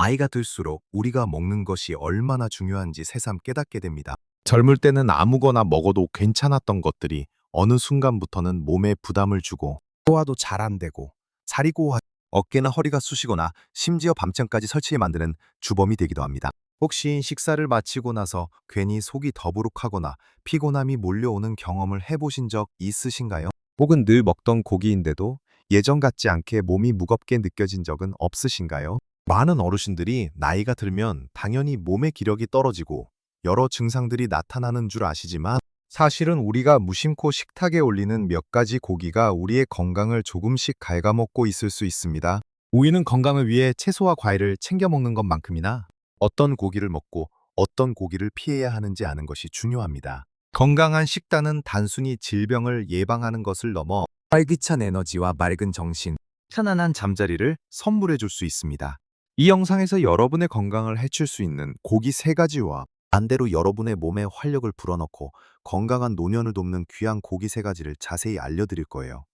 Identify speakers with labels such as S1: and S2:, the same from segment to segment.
S1: 나이가 들수록 우리가 먹는 것이 얼마나 중요한지 새삼 깨닫게 됩니다. 젊을 때는 아무거나 먹어도 괜찮았던 것들이 어느 순간부터는 몸에 부담을 주고 소화도 잘 안 되고 살이 고와 어깨나 허리가 쑤시거나 심지어 밤잠까지 설치게 만드는 주범이 되기도 합니다. 혹시 식사를 마치고 나서 괜히 속이 더부룩하거나 피곤함이 몰려오는 경험을 해보신 적 있으신가요? 혹은 늘 먹던 고기인데도 예전 같지 않게 몸이 무겁게 느껴진 적은 없으신가요? 많은 어르신들이 나이가 들면 당연히 몸의 기력이 떨어지고 여러 증상들이 나타나는 줄 아시지만 사실은 우리가 무심코 식탁에 올리는 몇 가지 고기가 우리의 건강을 조금씩 갉아먹고 있을 수 있습니다. 우리는 건강을 위해 채소와 과일을 챙겨 먹는 것만큼이나 어떤 고기를 먹고 어떤 고기를 피해야 하는지 아는 것이 중요합니다. 건강한 식단은 단순히 질병을 예방하는 것을 넘어 활기찬 에너지와 맑은 정신, 편안한 잠자리를 선물해 줄 수 있습니다. 이 영상에서 여러분의 건강을 해칠 수 있는 고기 3가지와 반대로 여러분의 몸에 활력을 불어넣고 건강한 노년을 돕는 귀한 고기 3가지를 자세히 알려드릴 거예요.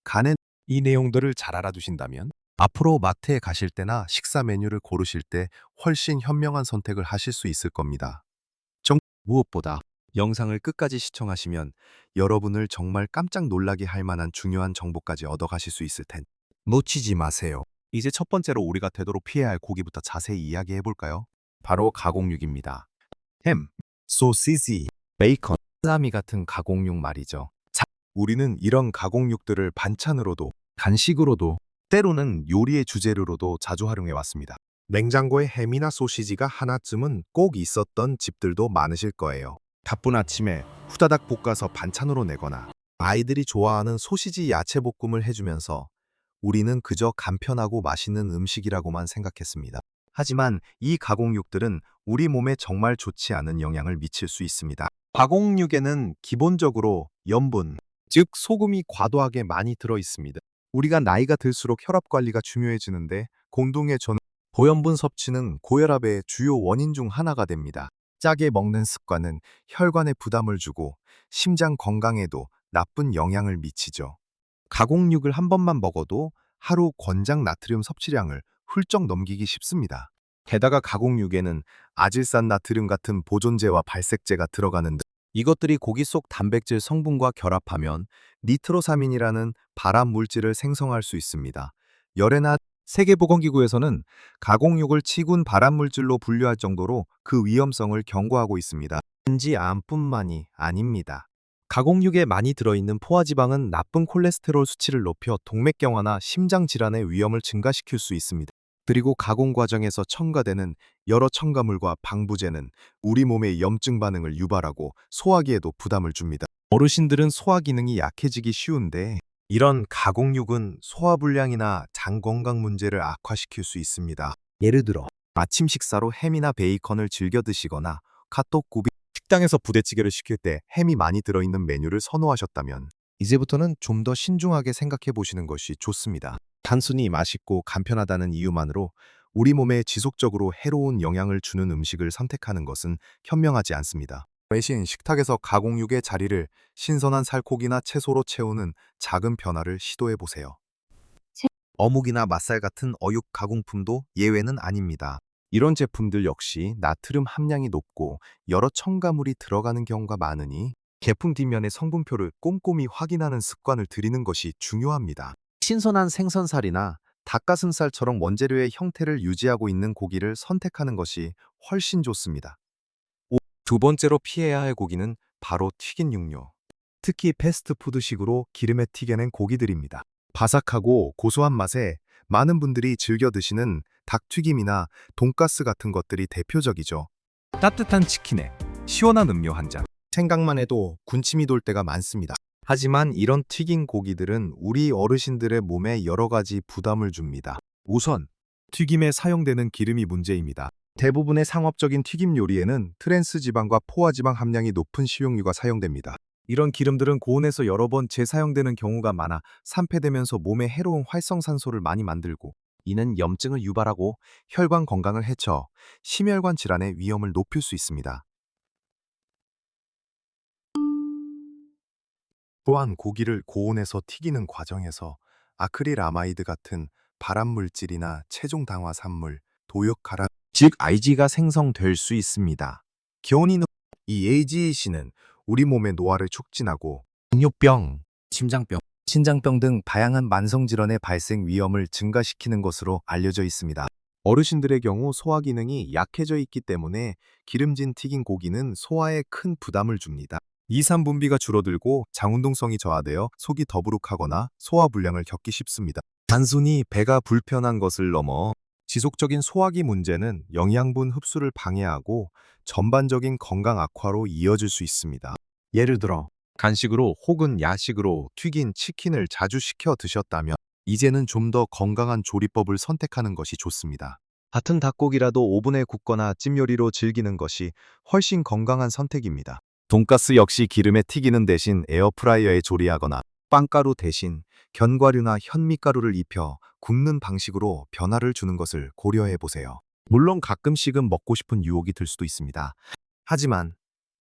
S1: 간에 이 내용들을 잘 알아두신다면 앞으로 마트에 가실 때나 식사 메뉴를 고르실 때 훨씬 현명한 선택을 하실 수 있을 겁니다. 무엇보다 영상을 끝까지 시청하시면 여러분을 정말 깜짝 놀라게 할 만한 중요한 정보까지 얻어가실 수 있을 텐데 놓치지 마세요. 이제 첫 번째로 우리가 되도록 피해야 할 고기부터 자세히 이야기해 볼까요? 바로 가공육입니다. 햄, 소시지, 베이컨, 살라미 같은 가공육 말이죠. 우리는 이런 가공육들을 반찬으로도 간식으로도 때로는 요리의 주재료로도 자주 활용해 왔습니다. 냉장고에 햄이나 소시지가 하나쯤은 꼭 있었던 집들도 많으실 거예요. 바쁜 아침에 후다닥 볶아서 반찬으로 내거나 아이들이 좋아하는 소시지 야채 볶음을 해주면서 우리는 그저 간편하고 맛있는 음식이라고만 생각했습니다. 하지만 이 가공육들은 우리 몸에 정말 좋지 않은 영향을 미칠 수 있습니다. 가공육에는 기본적으로 염분, 즉 소금이 과도하게 많이 들어 있습니다. 우리가 나이가 들수록 혈압 관리가 중요해지는데 공동의 고염분 섭취는 고혈압의 주요 원인 중 하나가 됩니다. 짜게 먹는 습관은 혈관에 부담을 주고 심장 건강에도 나쁜 영향을 미치죠. 가공육을 한 번만 먹어도 하루 권장 나트륨 섭취량을 훌쩍 넘기기 쉽습니다. 게다가 가공육에는 아질산 나트륨 같은 보존제와 발색제가 들어가는 등 이것들이 고기 속 단백질 성분과 결합하면 니트로사민이라는 발암 물질을 생성할 수 있습니다. 열애나 세계보건기구에서는 가공육을 치군 발암 물질로 분류할 정도로 그 위험성을 경고하고 있습니다. 단지 암뿐만이 아닙니다. 가공육에 많이 들어있는 포화지방은 나쁜 콜레스테롤 수치를 높여 동맥경화나 심장 질환의 위험을 증가시킬 수 있습니다. 그리고 가공 과정에서 첨가되는 여러 첨가물과 방부제는 우리 몸의 염증 반응을 유발하고 소화기에도 부담을 줍니다. 어르신들은 소화 기능이 약해지기 쉬운데 이런 가공육은 소화불량이나 장 건강 문제를 악화시킬 수 있습니다. 예를 들어 아침 식사로 햄이나 베이컨을 즐겨 드시거나 카톡 식당에서 부대찌개를 시킬 때 햄이 많이 들어있는 메뉴를 선호하셨다면 이제부터는 좀 더 신중하게 생각해 보시는 것이 좋습니다. 단순히 맛있고 간편하다는 이유만으로 우리 몸에 지속적으로 해로운 영향을 주는 음식을 선택하는 것은 현명하지 않습니다. 대신 식탁에서 가공육의 자리를 신선한 살코기나 채소로 채우는 작은 변화를 시도해 보세요. 어묵이나 맛살 같은 어육 가공품도 예외는 아닙니다. 이런 제품들 역시 나트륨 함량이 높고 여러 첨가물이 들어가는 경우가 많으니 제품 뒷면의 성분표를 꼼꼼히 확인하는 습관을 들이는 것이 중요합니다. 신선한 생선살이나 닭가슴살처럼 원재료의 형태를 유지하고 있는 고기를 선택하는 것이 훨씬 좋습니다. 두 번째로 피해야 할 고기는 바로 튀긴 육류. 특히 패스트푸드식으로 기름에 튀겨낸 고기들입니다. 바삭하고 고소한 맛에 많은 분들이 즐겨 드시는 닭튀김이나 돈가스 같은 것들이 대표적이죠. 따뜻한 치킨에 시원한 음료 한 잔. 생각만 해도 군침이 돌 때가 많습니다. 하지만 이런 튀긴 고기들은 우리 어르신들의 몸에 여러 가지 부담을 줍니다. 우선 튀김에 사용되는 기름이 문제입니다. 대부분의 상업적인 튀김 요리에는 트랜스 지방과 포화 지방 함량이 높은 식용유가 사용됩니다. 이런 기름들은 고온에서 여러 번 재사용되는 경우가 많아 산패되면서 몸에 해로운 활성산소를 많이 만들고 이는 염증을 유발하고 혈관 건강을 해쳐 심혈관 질환의 위험을 높일 수 있습니다. 또한 고기를 고온에서 튀기는 과정에서 아크릴아마이드 같은 발암 물질이나 체중 당화 산물, 도육하라, 즉 Ig가 생성될 수 있습니다. 견인후 이 AGC는 우리 몸의 노화를 촉진하고 당뇨병, 심장병, 신장병 등 다양한 만성 질환의 발생 위험을 증가시키는 것으로 알려져 있습니다. 어르신들의 경우 소화 기능이 약해져 있기 때문에 기름진 튀긴 고기는 소화에 큰 부담을 줍니다. 이산 분비가 줄어들고 장운동성이 저하되어 속이 더부룩하거나 소화 불량을 겪기 쉽습니다. 단순히 배가 불편한 것을 넘어 지속적인 소화기 문제는 영양분 흡수를 방해하고 전반적인 건강 악화로 이어질 수 있습니다. 예를 들어 간식으로 혹은 야식으로 튀긴 치킨을 자주 시켜 드셨다면 이제는 좀 더 건강한 조리법을 선택하는 것이 좋습니다. 같은 닭고기라도 오븐에 굽거나 찜 요리로 즐기는 것이 훨씬 건강한 선택입니다. 돈가스 역시 기름에 튀기는 대신 에어프라이어에 조리하거나 빵가루 대신 견과류나 현미가루를 입혀 굽는 방식으로 변화를 주는 것을 고려해 보세요. 물론 가끔씩은 먹고 싶은 유혹이 들 수도 있습니다. 하지만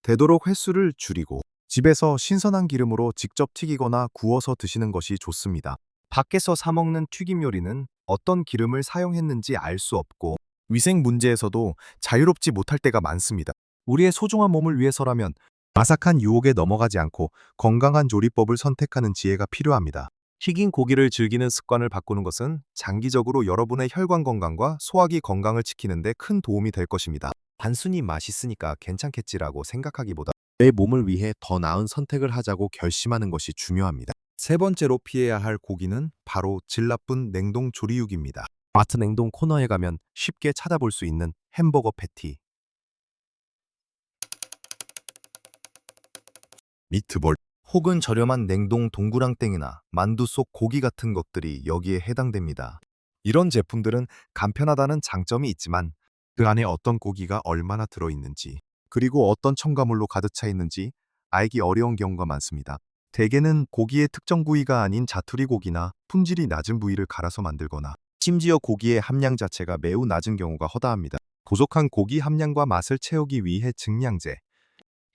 S1: 되도록 횟수를 줄이고 집에서 신선한 기름으로 직접 튀기거나 구워서 드시는 것이 좋습니다. 밖에서 사 먹는 튀김 요리는 어떤 기름을 사용했는지 알 수 없고 위생 문제에서도 자유롭지 못할 때가 많습니다. 우리의 소중한 몸을 위해서라면 바삭한 유혹에 넘어가지 않고 건강한 조리법을 선택하는 지혜가 필요합니다. 튀긴 고기를 즐기는 습관을 바꾸는 것은 장기적으로 여러분의 혈관 건강과 소화기 건강을 지키는 데 큰 도움이 될 것입니다. 단순히 맛있으니까 괜찮겠지라고 생각하기보다 내 몸을 위해 더 나은 선택을 하자고 결심하는 것이 중요합니다. 세 번째로 피해야 할 고기는 바로 질 나쁜 냉동 조리육입니다. 마트 냉동 코너에 가면 쉽게 찾아볼 수 있는 햄버거 패티, 미트볼, 혹은 저렴한 냉동 동그랑땡이나 만두 속 고기 같은 것들이 여기에 해당됩니다. 이런 제품들은 간편하다는 장점이 있지만 그 안에 어떤 고기가 얼마나 들어있는지 그리고 어떤 첨가물로 가득 차 있는지 알기 어려운 경우가 많습니다. 대개는 고기의 특정 부위가 아닌 자투리 고기나 품질이 낮은 부위를 갈아서 만들거나 심지어 고기의 함량 자체가 매우 낮은 경우가 허다합니다. 부족한 고기 함량과 맛을 채우기 위해 증량제,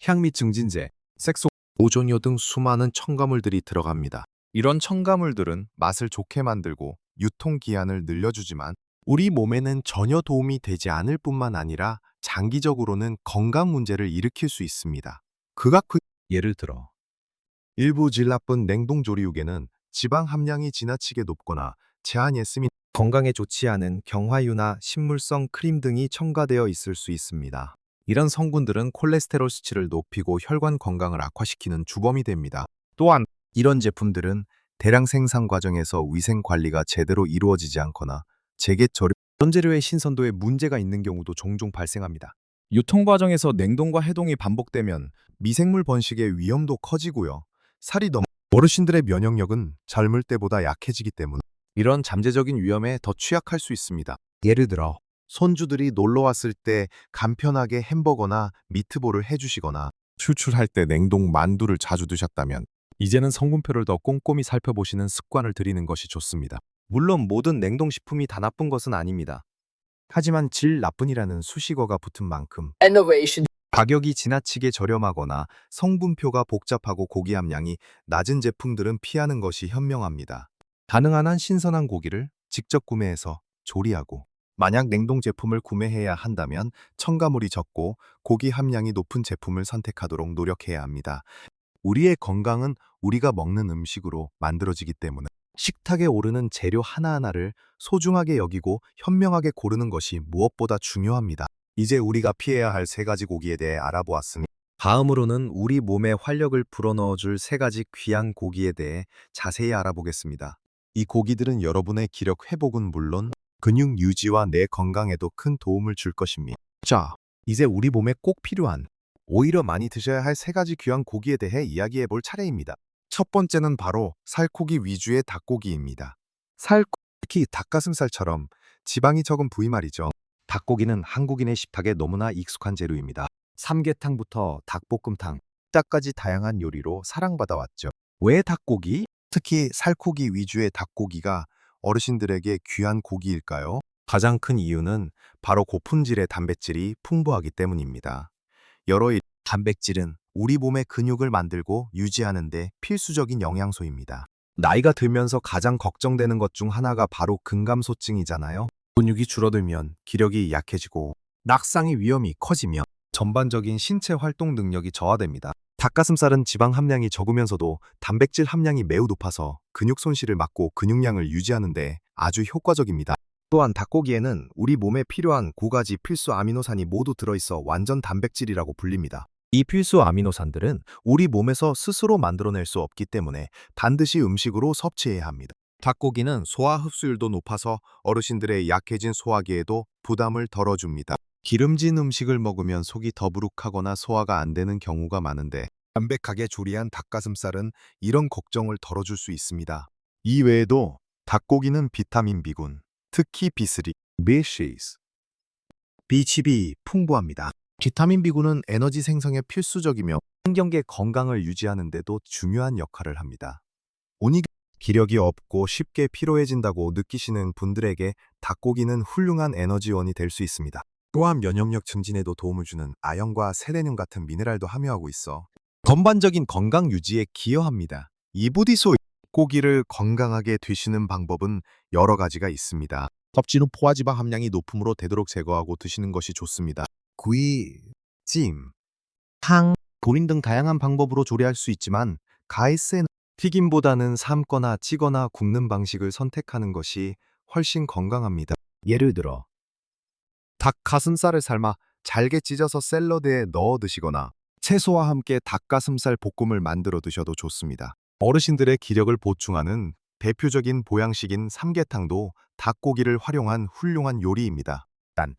S1: 향미 증진제, 색소, 보존료 등 수많은 첨가물들이 들어갑니다. 이런 첨가물들은 맛을 좋게 만들고 유통기한을 늘려주지만 우리 몸에는 전혀 도움이 되지 않을 뿐만 아니라 장기적으로는 건강 문제를 일으킬 수 있습니다. 예를 들어 일부 질 나쁜 냉동 조리육에는 지방 함량이 지나치게 높거나 제한했음이 건강에 좋지 않은 경화유나 식물성 크림 등이 첨가되어 있을 수 있습니다. 이런 성분들은 콜레스테롤 수치를 높이고 혈관 건강을 악화시키는 주범이 됩니다. 또한 이런 제품들은 대량 생산 과정에서 위생 관리가 제대로 이루어지지 않거나 재개 처리, 원재료의 신선도에 문제가 있는 경우도 종종 발생합니다. 유통 과정에서 냉동과 해동이 반복되면 미생물 번식의 위험도 커지고요. 살이 넘어 어르신들의 면역력은 젊을 때보다 약해지기 때문에 이런 잠재적인 위험에 더 취약할 수 있습니다. 예를 들어 손주들이 놀러 왔을 때 간편하게 햄버거나 미트볼을 해주시거나 출출할 때 냉동 만두를 자주 드셨다면 이제는 성분표를 더 꼼꼼히 살펴보시는 습관을 들이는 것이 좋습니다. 물론 모든 냉동식품이 다 나쁜 것은 아닙니다. 하지만 질 나쁜이라는 수식어가 붙은 만큼
S2: innovation.
S1: 가격이 지나치게 저렴하거나 성분표가 복잡하고 고기 함량이 낮은 제품들은 피하는 것이 현명합니다. 가능한 한 신선한 고기를 직접 구매해서 조리하고 만약 냉동 제품을 구매해야 한다면 첨가물이 적고 고기 함량이 높은 제품을 선택하도록 노력해야 합니다. 우리의 건강은 우리가 먹는 음식으로 만들어지기 때문에 식탁에 오르는 재료 하나하나를 소중하게 여기고 현명하게 고르는 것이 무엇보다 중요합니다. 이제 우리가 피해야 할 세 가지 고기에 대해 알아보았으니 다음으로는 우리 몸에 활력을 불어넣어줄 세 가지 귀한 고기에 대해 자세히 알아보겠습니다. 이 고기들은 여러분의 기력 회복은 물론 근육 유지와 뇌 건강에도 큰 도움을 줄 것입니다. 자, 이제 우리 몸에 꼭 필요한 오히려 많이 드셔야 할 세 가지 귀한 고기에 대해 이야기해 볼 차례입니다. 첫 번째는 바로 살코기 위주의 닭고기입니다. 특히 닭가슴살처럼 지방이 적은 부위 말이죠. 닭고기는 한국인의 식탁에 너무나 익숙한 재료입니다. 삼계탕부터 닭볶음탕, 닭까지 다양한 요리로 사랑받아왔죠. 왜 닭고기? 특히 살코기 위주의 닭고기가 어르신들에게 귀한 고기일까요? 가장 큰 이유는 바로 고품질의 단백질이 풍부하기 때문입니다. 단백질은 우리 몸의 근육을 만들고 유지하는 데 필수적인 영양소입니다. 나이가 들면서 가장 걱정되는 것 중 하나가 바로 근감소증이잖아요. 근육이 줄어들면 기력이 약해지고 낙상의 위험이 커지며 전반적인 신체 활동 능력이 저하됩니다. 닭가슴살은 지방 함량이 적으면서도 단백질 함량이 매우 높아서 근육 손실을 막고 근육량을 유지하는 데 아주 효과적입니다. 또한 닭고기에는 우리 몸에 필요한 9가지 필수 아미노산이 모두 들어있어 완전 단백질이라고 불립니다. 이 필수 아미노산들은 우리 몸에서 스스로 만들어낼 수 없기 때문에 반드시 음식으로 섭취해야 합니다. 닭고기는 소화 흡수율도 높아서 어르신들의 약해진 소화기에도 부담을 덜어줍니다. 기름진 음식을 먹으면 속이 더부룩하거나 소화가 안 되는 경우가 많은데 담백하게 조리한 닭가슴살은 이런 걱정을 덜어줄 수 있습니다. 이 외에도 닭고기는 비타민 B군, 특히 B3, B6, B12 풍부합니다. 비타민 B군은 에너지 생성에 필수적이며 신경계 건강을 유지하는 데도 중요한 역할을 합니다. 오니 기력이 없고 쉽게 피로해진다고 느끼시는 분들에게 닭고기는 훌륭한 에너지원이 될 수 있습니다. 또한 면역력 증진에도 도움을 주는 아연과 세레늄 같은 미네랄도 함유하고 있어 전반적인 건강 유지에 기여합니다. 이보디소 고기를 건강하게 드시는 방법은 여러 가지가 있습니다. 섭취 후 포화지방 함량이 높음으로 되도록 제거하고 드시는 것이 좋습니다. 구이, 찜, 탕, 조림 등 다양한 방법으로 조리할 수 있지만 가이센 튀김보다는 삶거나 찌거나 굽는 방식을 선택하는 것이 훨씬 건강합니다. 예를 들어 닭 가슴살을 삶아 잘게 찢어서 샐러드에 넣어 드시거나 채소와 함께 닭가슴살 볶음을 만들어 드셔도 좋습니다. 어르신들의 기력을 보충하는 대표적인 보양식인 삼계탕도 닭고기를 활용한 훌륭한 요리입니다. 단,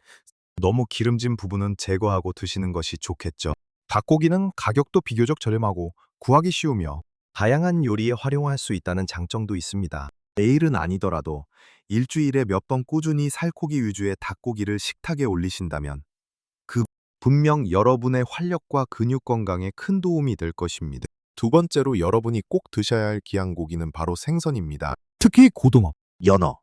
S1: 너무 기름진 부분은 제거하고 드시는 것이 좋겠죠. 닭고기는 가격도 비교적 저렴하고 구하기 쉬우며 다양한 요리에 활용할 수 있다는 장점도 있습니다. 매일은 아니더라도 일주일에 몇 번 꾸준히 살코기 위주의 닭고기를 식탁에 올리신다면 그 분명 여러분의 활력과 근육 건강에 큰 도움이 될 것입니다. 두 번째로 여러분이 꼭 드셔야 할 귀한 고기는 바로 생선입니다. 특히 고등어, 연어,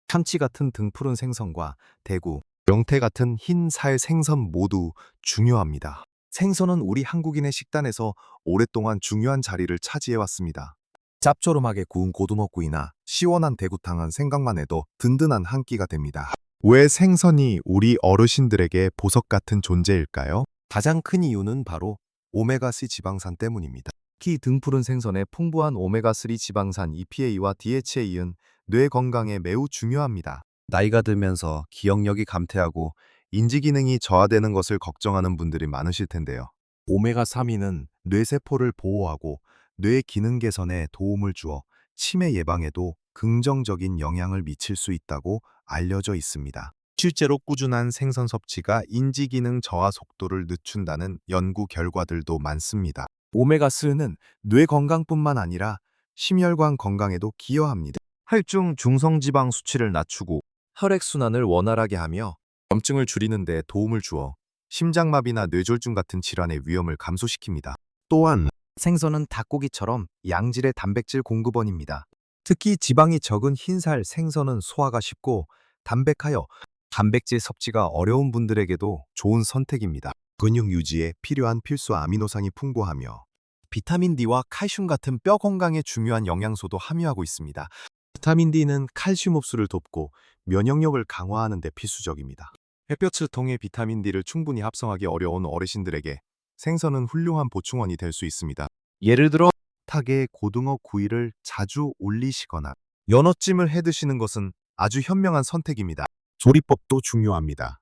S1: 참치 같은 등푸른 생선과 대구, 명태 같은 흰 살 생선 모두 중요합니다. 생선은 우리 한국인의 식단에서 오랫동안 중요한 자리를 차지해왔습니다. 짭조름하게 구운 고등어구이나 시원한 대구탕은 생각만 해도 든든한 한 끼가 됩니다. 왜 생선이 우리 어르신들에게 보석 같은 존재일까요? 가장 큰 이유는 바로 오메가3 지방산 때문입니다. 특히 등푸른 생선의 풍부한 오메가3 지방산 EPA와 DHA은 뇌 건강에 매우 중요합니다. 나이가 들면서 기억력이 감퇴하고 인지 기능이 저하되는 것을 걱정하는 분들이 많으실 텐데요. 오메가3는 뇌세포를 보호하고 뇌 기능 개선에 도움을 주어 치매 예방에도 긍정적인 영향을 미칠 수 있다고 알려져 있습니다. 실제로 꾸준한 생선 섭취가 인지 기능 저하 속도를 늦춘다는 연구 결과들도 많습니다. 오메가3는 뇌 건강뿐만 아니라 심혈관 건강에도 기여합니다. 혈중 중성지방 수치를 낮추고 혈액순환을 원활하게 하며 염증을 줄이는 데 도움을 주어 심장마비나 뇌졸중 같은 질환의 위험을 감소시킵니다. 또한 생선은 닭고기처럼 양질의 단백질 공급원입니다. 특히 지방이 적은 흰살 생선은 소화가 쉽고 담백하여 단백질 섭취가 어려운 분들에게도 좋은 선택입니다. 근육 유지에 필요한 필수 아미노산이 풍부하며 비타민 D와 칼슘 같은 뼈 건강에 중요한 영양소도 함유하고 있습니다. 비타민 D는 칼슘 흡수를 돕고 면역력을 강화하는 데 필수적입니다. 햇볕을 통해 비타민 D를 충분히 합성하기 어려운 어르신들에게 생선은 훌륭한 보충원이 될 수 있습니다. 예를 들어 닭에 고등어 구이를 자주 올리시거나 연어찜을 해 드시는 것은 아주 현명한 선택입니다. 조리법도 중요합니다.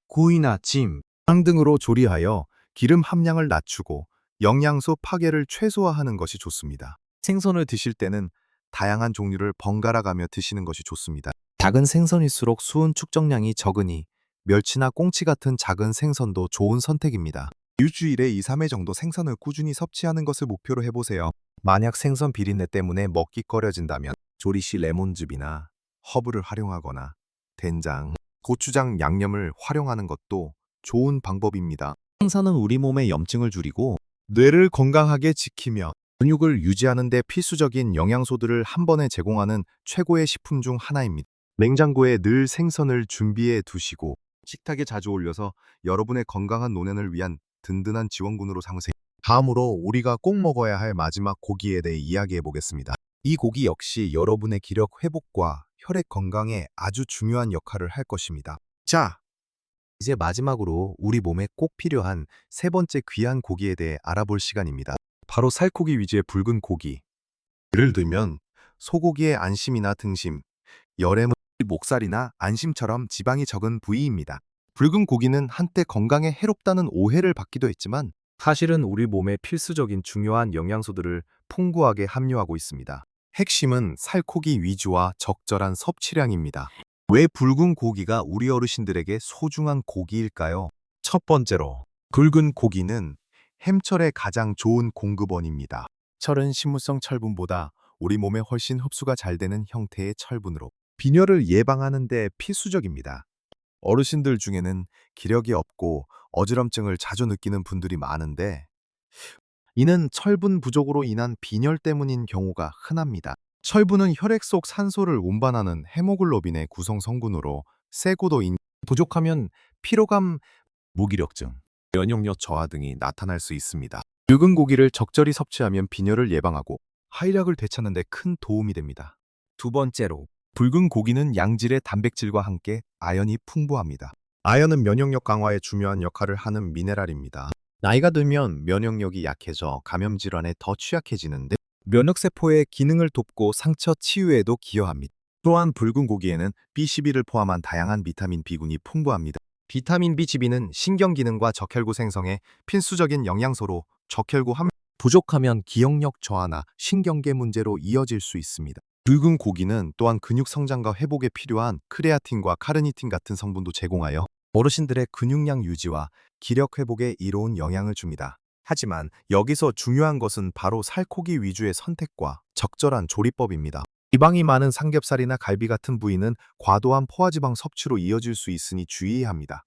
S1: 구이나 찜, 탕 등으로 조리하여 기름 함량을 낮추고 영양소 파괴를 최소화하는 것이 좋습니다. 생선을 드실 때는 다양한 종류를 번갈아 가며 드시는 것이 좋습니다. 작은 생선일수록 수은 축적량이 적으니 멸치나 꽁치 같은 작은 생선도 좋은 선택입니다. 일주일에 2-3회 정도 생선을 꾸준히 섭취하는 것을 목표로 해보세요. 만약 생선 비린내 때문에 먹기 꺼려진다면 조리 시 레몬즙이나 허브를 활용하거나 된장, 고추장 양념을 활용하는 것도 좋은 방법입니다. 생선은 우리 몸의 염증을 줄이고 뇌를 건강하게 지키며 근육을 유지하는 데 필수적인 영양소들을 한 번에 제공하는 최고의 식품 중 하나입니다. 냉장고에 늘 생선을 준비해 두시고 식탁에 자주 올려서 여러분의 건강한 노년을 위한 든든한 지원군으로 삼으세요. 다음으로 우리가 꼭 먹어야 할 마지막 고기에 대해 이야기해 보겠습니다. 이 고기 역시 여러분의 기력 회복과 혈액 건강에 아주 중요한 역할을 할 것입니다. 자, 이제 마지막으로 우리 몸에 꼭 필요한 세 번째 귀한 고기에 대해 알아볼 시간입니다. 바로 살코기 위주의 붉은 고기. 예를 들면 소고기의 안심이나 등심, 열애물, 목살이나 안심처럼 지방이 적은 부위입니다. 붉은 고기는 한때 건강에 해롭다는 오해를 받기도 했지만 사실은 우리 몸에 필수적인 중요한 영양소들을 풍부하게 함유하고 있습니다. 핵심은 살코기 위주와 적절한 섭취량입니다. 왜 붉은 고기가 우리 어르신들에게 소중한 고기일까요? 첫 번째로, 붉은 고기는 햄철의 가장 좋은 공급원입니다. 철은 식물성 철분보다 우리 몸에 훨씬 흡수가 잘 되는 형태의 철분으로 빈혈을 예방하는 데 필수적입니다. 어르신들 중에는 기력이 없고 어지럼증을 자주 느끼는 분들이 많은데 이는 철분 부족으로 인한 빈혈 때문인 경우가 흔합니다. 철분은 혈액 속 산소를 운반하는 헤모글로빈의 구성 성분으로 세고도인 부족하면 피로감, 무기력증, 면역력 저하 등이 나타날 수 있습니다. 붉은 고기를 적절히 섭취하면 빈혈을 예방하고 활력을 되찾는 데 큰 도움이 됩니다. 두 번째로, 붉은 고기는 양질의 단백질과 함께 아연이 풍부합니다. 아연은 면역력 강화에 중요한 역할을 하는 미네랄입니다. 나이가 들면 면역력이 약해져 감염 질환에 더 취약해지는데 면역세포의 기능을 돕고 상처 치유에도 기여합니다. 또한 붉은 고기에는 B12를 포함한 다양한 비타민 B군이 풍부합니다. 비타민 B12는 신경 기능과 적혈구 생성에 필수적인 영양소로 적혈구 함 부족하면 기억력 저하나 신경계 문제로 이어질 수 있습니다. 붉은 고기는 또한 근육 성장과 회복에 필요한 크레아틴과 카르니틴 같은 성분도 제공하여 어르신들의 근육량 유지와 기력 회복에 이로운 영향을 줍니다. 하지만 여기서 중요한 것은 바로 살코기 위주의 선택과 적절한 조리법입니다. 지방이 많은 삼겹살이나 갈비 같은 부위는 과도한 포화지방 섭취로 이어질 수 있으니 주의해야 합니다.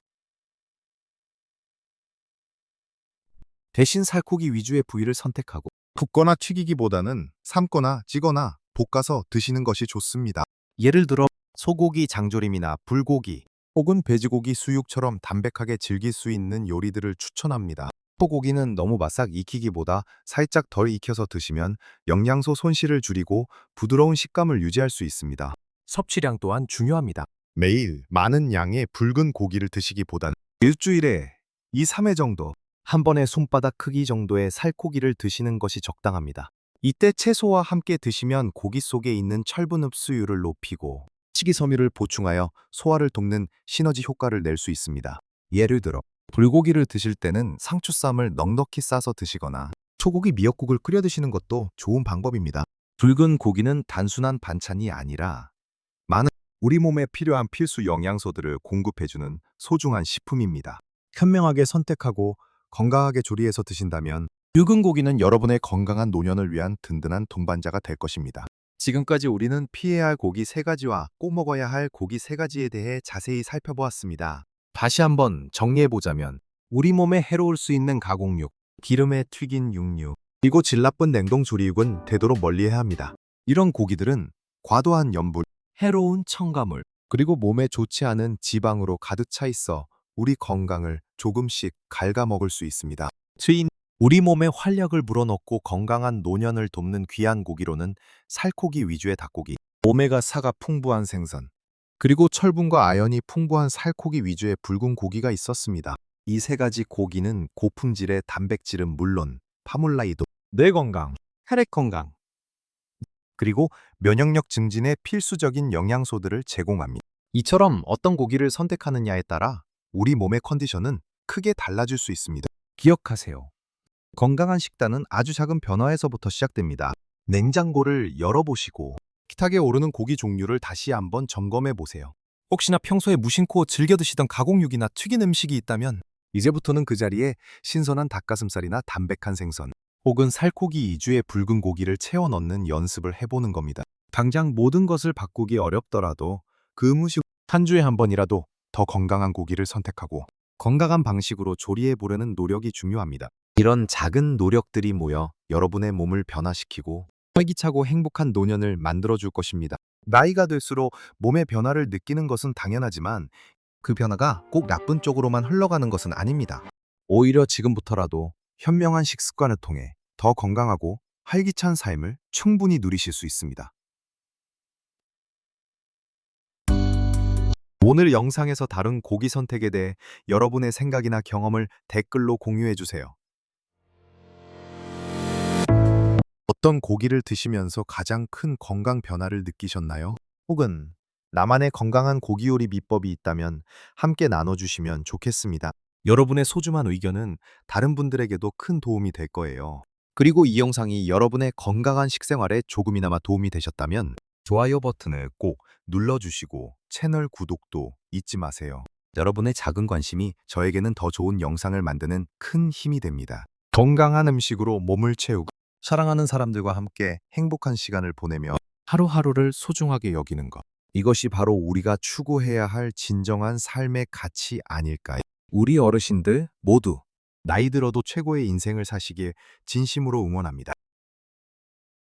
S1: 대신 살코기 위주의 부위를 선택하고 굽거나 튀기기보다는 삶거나 찌거나 볶아서 드시는 것이 좋습니다. 예를 들어 소고기 장조림이나 불고기 혹은 돼지고기 수육처럼 담백하게 즐길 수 있는 요리들을 추천합니다. 소고기는 너무 바싹 익히기보다 살짝 덜 익혀서 드시면 영양소 손실을 줄이고 부드러운 식감을 유지할 수 있습니다. 섭취량 또한 중요합니다. 매일 많은 양의 붉은 고기를 드시기보단 일주일에 2, 3회 정도 한 번에 손바닥 크기 정도의 살코기를 드시는 것이 적당합니다. 이때 채소와 함께 드시면 고기 속에 있는 철분 흡수율을 높이고 식이섬유를 보충하여 소화를 돕는 시너지 효과를 낼 수 있습니다. 예를 들어 불고기를 드실 때는 상추쌈을 넉넉히 싸서 드시거나 소고기 미역국을 끓여 드시는 것도 좋은 방법입니다. 붉은 고기는 단순한 반찬이 아니라 많은 우리 몸에 필요한 필수 영양소들을 공급해주는 소중한 식품입니다. 현명하게 선택하고 건강하게 조리해서 드신다면 붉은 고기는 여러분의 건강한 노년을 위한 든든한 동반자가 될 것입니다. 지금까지 우리는 피해야 할 고기 3가지와 꼭 먹어야 할 고기 3가지에 대해 자세히 살펴보았습니다. 다시 한번 정리해보자면 우리 몸에 해로울 수 있는 가공육, 기름에 튀긴 육류, 그리고 질 나쁜 냉동 조리육은 되도록 멀리해야 합니다. 이런 고기들은 과도한 염분, 해로운 첨가물, 그리고 몸에 좋지 않은 지방으로 가득 차 있어 우리 건강을 조금씩 갉아먹을 수 있습니다. 트인 우리 몸에 활력을 불어넣고 건강한 노년을 돕는 귀한 고기로는 살코기 위주의 닭고기, 오메가4가 풍부한 생선, 그리고 철분과 아연이 풍부한 살코기 위주의 붉은 고기가 있었습니다. 이 3가지 고기는 고품질의 단백질은 물론 파몰라이도, 뇌 건강, 혈액 건강, 그리고 면역력 증진에 필수적인 영양소들을 제공합니다. 이처럼 어떤 고기를 선택하느냐에 따라 우리 몸의 컨디션은 크게 달라질 수 있습니다. 기억하세요. 건강한 식단은 아주 작은 변화에서부터 시작됩니다. 냉장고를 열어보시고 식탁에 오르는 고기 종류를 다시 한번 점검해 보세요. 혹시나 평소에 무심코 즐겨 드시던 가공육이나 튀긴 음식이 있다면 이제부터는 그 자리에 신선한 닭가슴살이나 담백한 생선 혹은 살코기 위주의 붉은 고기를 채워 넣는 연습을 해보는 겁니다. 당장 모든 것을 바꾸기 어렵더라도 그 음식 한 주에 한 번이라도 더 건강한 고기를 선택하고 건강한 방식으로 조리해 보려는 노력이 중요합니다. 이런 작은 노력들이 모여 여러분의 몸을 변화시키고 활기차고 행복한 노년을 만들어줄 것입니다. 나이가 들수록 몸의 변화를 느끼는 것은 당연하지만 그 변화가 꼭 나쁜 쪽으로만 흘러가는 것은 아닙니다. 오히려 지금부터라도 현명한 식습관을 통해 더 건강하고 활기찬 삶을 충분히 누리실 수 있습니다. 오늘 영상에서 다룬 고기 선택에 대해 여러분의 생각이나 경험을 댓글로 공유해 주세요. 어떤 고기를 드시면서 가장 큰 건강 변화를 느끼셨나요? 혹은 나만의 건강한 고기 요리 비법이 있다면 함께 나눠주시면 좋겠습니다. 여러분의 소중한 의견은 다른 분들에게도 큰 도움이 될 거예요. 그리고 이 영상이 여러분의 건강한 식생활에 조금이나마 도움이 되셨다면 좋아요 버튼을 꼭 눌러주시고 채널 구독도 잊지 마세요. 여러분의 작은 관심이 저에게는 더 좋은 영상을 만드는 큰 힘이 됩니다. 건강한 음식으로 몸을 채우고 사랑하는 사람들과 함께 행복한 시간을 보내며 하루하루를 소중하게 여기는 것. 이것이 바로 우리가 추구해야 할 진정한 삶의 가치 아닐까요? 우리 어르신들 모두 나이 들어도 최고의 인생을 사시길 진심으로 응원합니다.